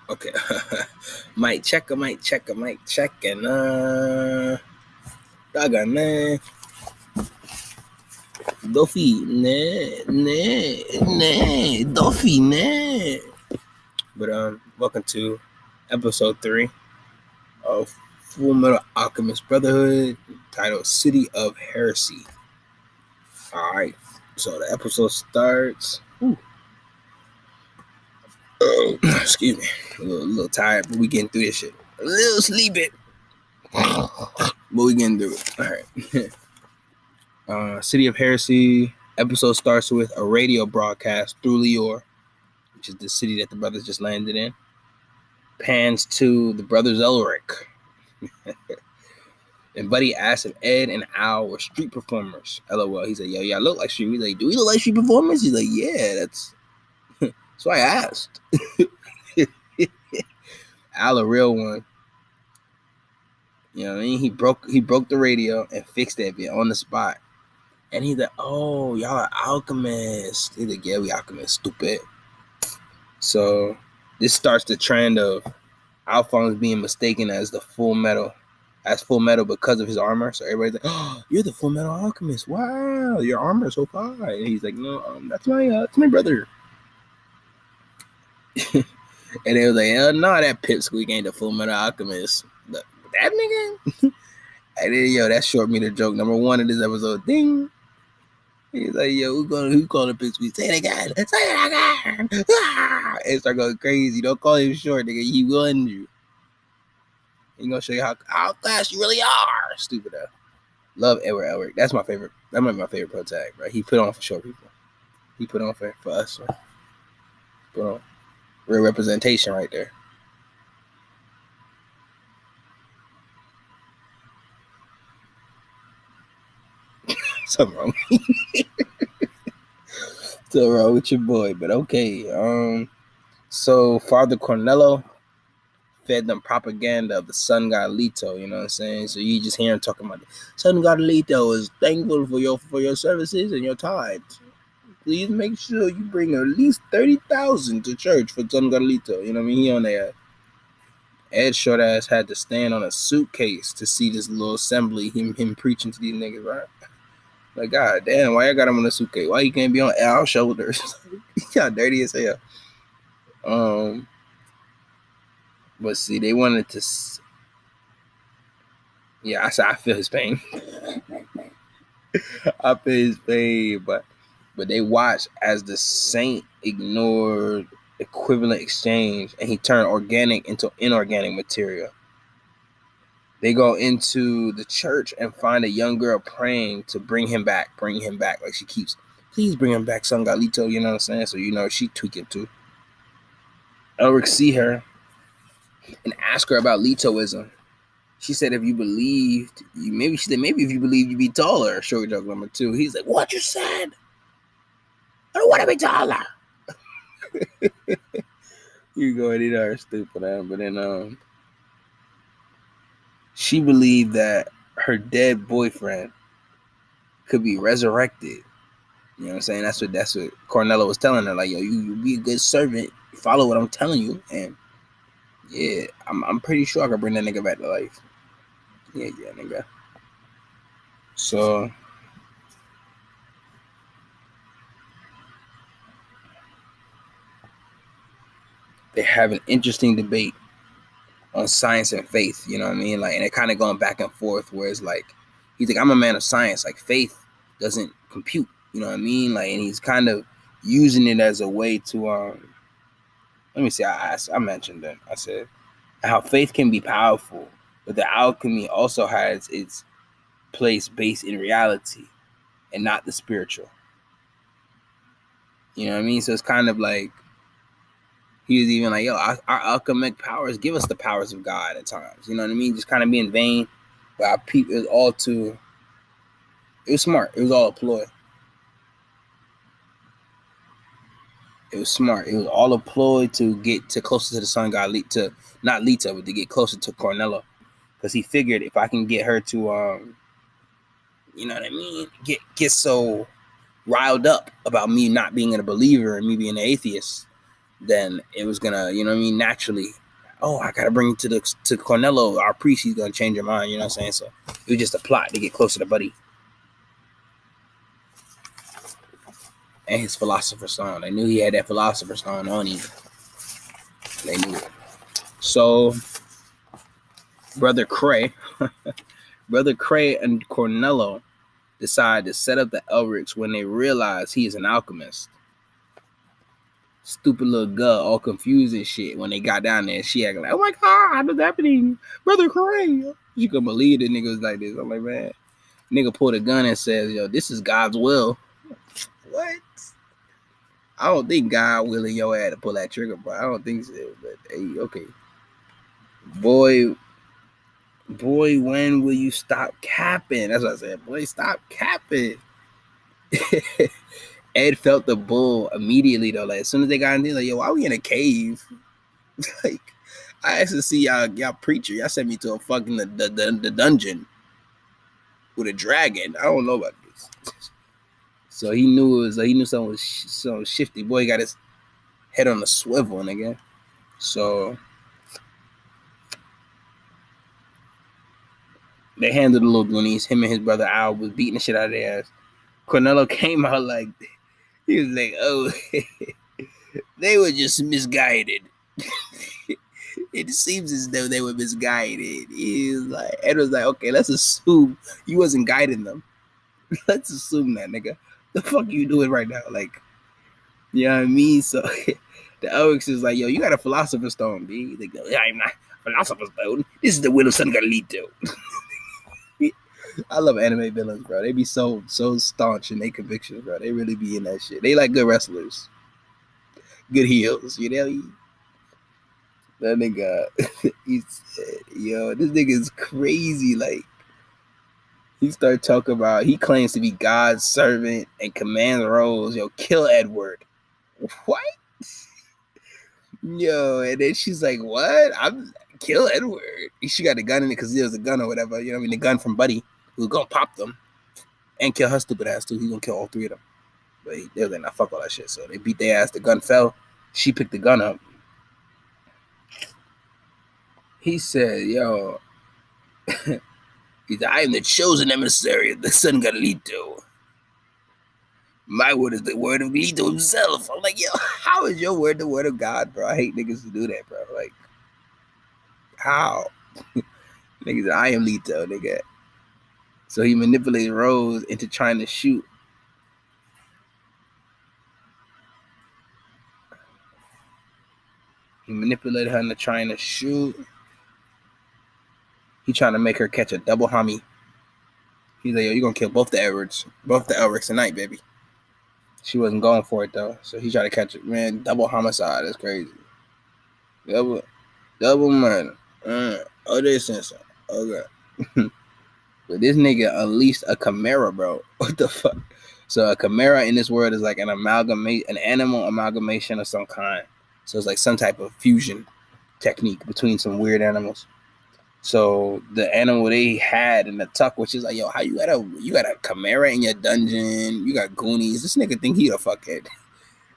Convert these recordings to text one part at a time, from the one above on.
Okay. Mic check, mic check, mic check, and doggone man. Duffy, Duffy, But welcome to episode 3 of Full Metal Alchemist Brotherhood, titled City of Heresy. Alright, so the episode starts. Excuse me. A little tired, but we getting through this shit. A little sleepy. But we getting through it. Alright. City of Heresy episode starts with a radio broadcast through Lior, which is the city that the brothers just landed in. Pans to the brothers Elric. And Buddy asked if Ed and Al were street performers. LOL. He said, yo, y'all look like street. He's like, do we look like street performers? He's like, yeah, that's why I asked. Al, a real one. You know what I mean? He broke the radio and fixed that bit on the spot. And he's like, oh, y'all are alchemists. He's like, yeah, we alchemists, stupid. So this starts the trend of Alphonse being mistaken as Full Metal because of his armor. So everybody's like, oh, you're the Full Metal Alchemist. Wow, your armor is so fine. And he's like, no, that's my brother. And they was like, no, that pipsqueak ain't the Full Metal Alchemist. That nigga? And then, that short meter joke number 1 in this episode. Ding. He's like, yo, who called him pipsqueak? Say it again. Say it again. Ah! And start going crazy. Don't call him short, nigga. He will end you. He's gonna show you how fast you really are. Stupid ass. Love Edward Elric. That's my favorite. That might be my favorite pro tag, right? He put on for short people. He put on for us. Right? Put on. Real representation right there. Something wrong. Something wrong with your boy, but okay. So Father Cornello fed them propaganda of the sun god Leto, you know what I'm saying? So you just hear him talking about the sun god Leto is thankful for your services and your tithes. Please make sure you bring at least 30,000 to church for sun god Leto. You know what I mean? He on there. Ed short ass had to stand on a suitcase to see this little assembly, him preaching to these niggas, right? Like, god damn, why I got him on a suitcase? Why he can't be on Al's shoulders? He got dirty as hell. But see, they wanted to. Yeah, I said I feel his pain. I feel his pain, but they watched as the saint ignored equivalent exchange and he turned organic into inorganic material. They go into the church and find a young girl praying to bring him back. Like she keeps, please bring him back, son Galito, you know what I'm saying? So, she tweaking too. Elric see her and ask her about Letoism. She said, if you believed, maybe if you believed, you'd be taller. Short joke number 2. He's like, what you said? I don't want to be taller. You go and eat her stupid ass. But then she believed that her dead boyfriend could be resurrected. You know what I'm saying? That's what Cornello was telling her. Like, yo, you be a good servant. Follow what I'm telling you. And yeah, I'm pretty sure I can bring that nigga back to life. Yeah, nigga. So they have an interesting debate on science and faith, you know what I mean? Like, and they're kind of going back and forth, where it's like, he's like, I'm a man of science, like faith doesn't compute, you know what I mean? Like, and he's kind of using it as a way to, let me see, I mentioned that, I said, how faith can be powerful, but the alchemy also has its place based in reality and not the spiritual. You know what I mean? So it's kind of like, he was even like, yo, our alchemic powers give us the powers of God at times. You know what I mean? Just kind of being vain. But our people, it was smart. It was all a ploy. It was smart. It was all a ploy to get closer to the sun god, not Lita, but to get closer to Cornello. Because he figured if I can get her to, you know what I mean? Get so riled up about me not being a believer and me being an atheist, then it was gonna, you know what I mean, naturally, oh, I gotta bring it to Cornello, our priest, he's gonna change your mind, you know what I'm saying? So it was just a plot to get closer to Buddy and his Philosopher's Stone. They knew he had that Philosopher's Stone on him. They knew it. So Brother Cray and Cornello decide to set up the Elrics when they realize he is an alchemist. Stupid little girl, all confused and shit. When they got down there, she acting like, "Oh my god, what's happening, Brother Cray?" You can believe the niggas like this. I'm like, man, nigga pulled a gun and says, "Yo, this is God's will." What? I don't think God willing your ass to pull that trigger, but I don't think so. But hey, okay, boy, when will you stop capping? That's what I said. Boy, stop capping. Ed felt the bull immediately though. Like as soon as they got in there, like, yo, why are we in a cave? Like, I asked to see y'all preacher. Y'all sent me to a fucking the dungeon with a dragon. I don't know about this. So he knew something was so shifty. Boy got his head on a swivel, nigga. So they handled the little Goonies. Him and his brother Al was beating the shit out of their ass. Cornello came out like, he was like, oh, they were just misguided. It seems as though they were misguided. Ed was like, okay, let's assume you wasn't guiding them. Let's assume that, nigga. The fuck you doing right now? Like, you know what I mean? So the Elrics is like, yo, you got a Philosopher's Stone, B. They go, yeah, I'm not Philosopher's Stone. This is the will of Son Galito. I love anime villains, bro. They be so staunch in their convictions, bro. They really be in that shit. They like good wrestlers, good heels. You know, that nigga, he said, yo, this nigga is crazy. Like, he started talking about, he claims to be God's servant and commands Rose, yo, kill Edward. What? Yo, and then she's like, what? I'm kill Edward. She got the gun in it because there was a gun or whatever. You know what I mean? The gun from Buddy, who's gonna pop them and kill her stupid ass too. He's gonna kill all three of them. But they was like, nah, fuck all that shit. So they beat their ass. The gun fell. She picked the gun up. He said, yo, I am the chosen emissary of the Son Galito. My word is the word of Galito himself. I'm like, yo, how is your word the word of God, bro? I hate niggas who do that, bro. Like, how? Niggas, I am Lito, nigga. So he manipulated Rose into trying to shoot. He manipulated her into trying to shoot. He trying to make her catch a double homie. He's like, yo, you're gonna kill both the Elrics tonight, baby. She wasn't going for it though. So he tried to catch it. Man, double homicide. That's crazy. Double murder. Oh, this is okay. But this nigga unleashed a chimera, bro. What the fuck? So a chimera in this world is like an animal amalgamation of some kind. So it's like some type of fusion technique between some weird animals. So the animal they had in the tuck, which is like, yo, how you got a chimera in your dungeon? You got Goonies. This nigga think he a fuckhead.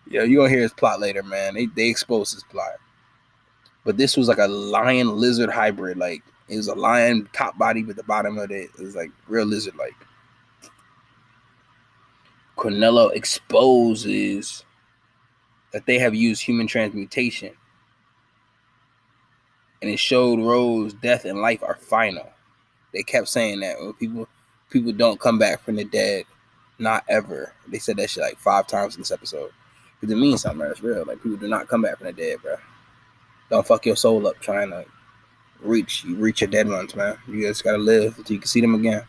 Yo, you gonna hear his plot later, man. They exposed his plot. But this was like a lion lizard hybrid. Like, it was a lion top body, but the bottom of it was like real lizard like. Cornello exposes that they have used human transmutation. And it showed Rose death and life are final. They kept saying that. Well, people don't come back from the dead. Not ever. They said that shit like 5 times in this episode. Because it means something, that's real. Like, people do not come back from the dead, bro. Don't fuck your soul up trying to reach your dead ones, man. You just gotta live until you can see them again.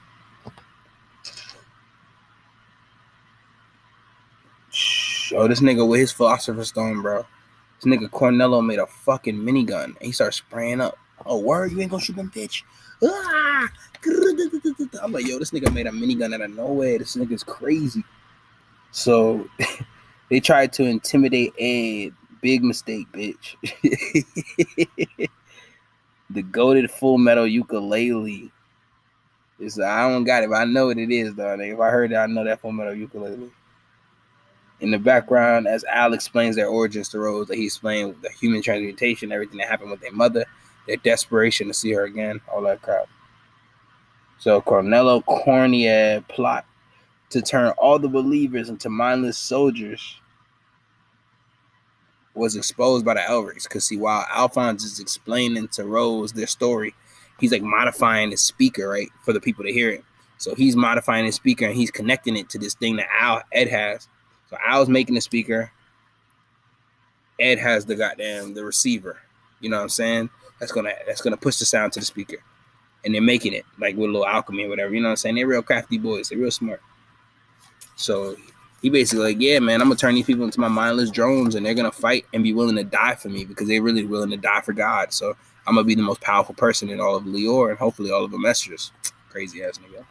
Oh, this nigga with his Philosopher's Stone, bro. This nigga Cornello made a fucking minigun and he started spraying up. Oh, word? You ain't gonna shoot them, bitch? Ah! I'm like, yo, this nigga made a minigun out of nowhere. This nigga's crazy. So they tried to intimidate Ed. Big mistake, bitch. The goated Full Metal ukulele. I don't got it, but I know what it is, though. If I heard it, I know that Full Metal ukulele. In the background, as Al explains their origins to Rose, that he explained the human transmutation, everything that happened with their mother, their desperation to see her again, all that crap. So Cornello Cornier plot to turn all the believers into mindless soldiers was exposed by the Elrics. Because see, while Alphonse is explaining to Rose their story, he's like modifying his speaker, right, for the people to hear it. So he's modifying his speaker and he's connecting it to this thing that Ed has. So Al's making the speaker. Ed has the receiver. You know what I'm saying? That's gonna push the sound to the speaker. And they're making it like with a little alchemy or whatever. You know what I'm saying? They're real crafty boys. They're real smart. So he basically like, yeah, man, I'm gonna turn these people into my mindless drones, and they're gonna fight and be willing to die for me because they're really willing to die for God. So I'm gonna be the most powerful person in all of Lior and hopefully all of Amestris. Crazy ass nigga.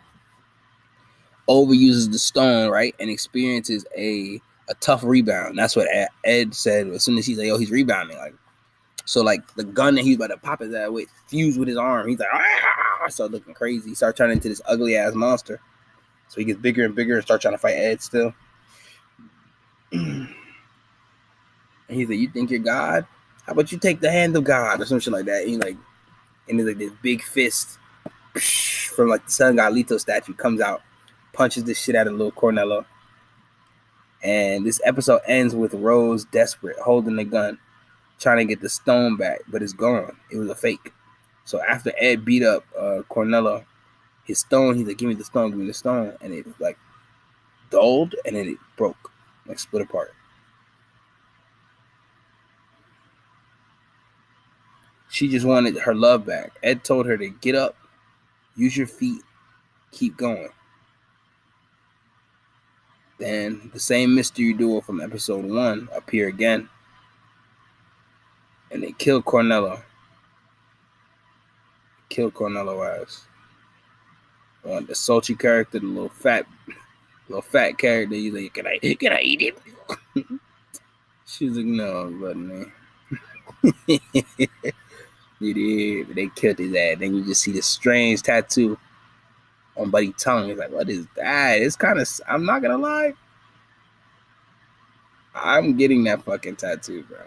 Overuses the stone, right, and experiences a tough rebound. That's what Ed said as soon as he's like, yo, he's rebounding. Like, so like the gun that he's about to pop his ass with fused with his arm. He's like, ah, start looking crazy. He starts turning into this ugly ass monster. So he gets bigger and bigger and starts trying to fight Ed still. And he's like, you think you're God? How about you take the hand of God or some shit like that? And he's like this big fist from like the Sun God Leto statue comes out, punches the shit out of little Cornello. And this episode ends with Rose desperate, holding the gun, trying to get the stone back, but it's gone. It was a fake. So after Ed beat up Cornello, his stone, he's like, give me the stone, and it like dulled, and then it broke, like split apart. She just wanted her love back. Ed told her to get up, use your feet, keep going. Then the same mystery duo from episode 1 appear again, and they kill Cornello. Kill Cornello ass. The sultry character, the little fat character, he's like, can I eat it? She's like, no, buddy. It is. They killed his ass. Then you just see this strange tattoo on Buddy's tongue. He's like, what is that? It's kind of, I'm not gonna lie, I'm getting that fucking tattoo, bro.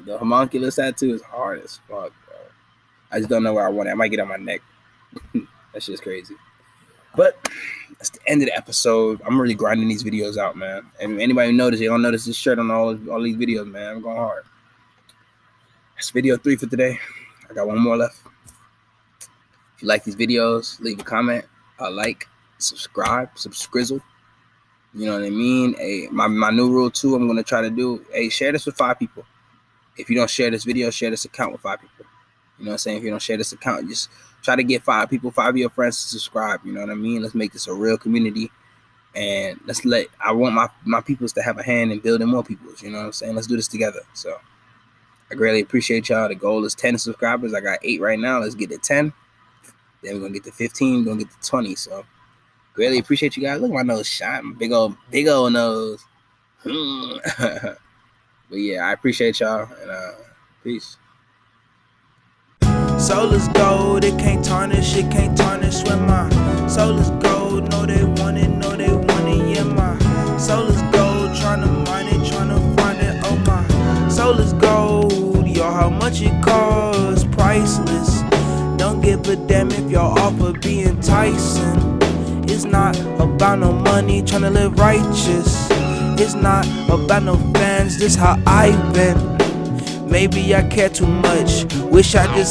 The homunculus tattoo is hard as fuck, bro. I just don't know where I want it. I might get it on my neck. That's just crazy. But that's the end of the episode. I'm really grinding these videos out, man. And anybody notice, you don't notice this shirt on all these videos, man. I'm going hard. That's video 3 for today. I got one more left. If you like these videos, leave a comment, a like, subscribe, subscrizzle. You know what I mean? Hey, my new rule too, I'm gonna try to do, hey, share this with 5 people. If you don't share this video, share this account with 5 people. You know what I'm saying? If you don't share this account, just try to get 5 people, 5 of your friends to subscribe. You know what I mean? Let's make this a real community. And I want my peoples to have a hand in building more peoples. You know what I'm saying? Let's do this together. So I greatly appreciate y'all. The goal is 10 subscribers. I got 8 right now. Let's get to 10. Then we're going to get to 15. We're going to get to 20. So greatly appreciate you guys. Look at my nose shine. Big old nose. But yeah, I appreciate y'all. And peace. Soul is gold, it can't tarnish, when my soul is gold, know they want it, yeah, my soul is gold, tryna mine it, tryna find it, oh my soul is gold, yo, how much it costs, priceless, don't give a damn if y'all offer be enticing, it's not about no money, tryna live righteous, it's not about no fans, this how I've been, maybe I care too much, wish I just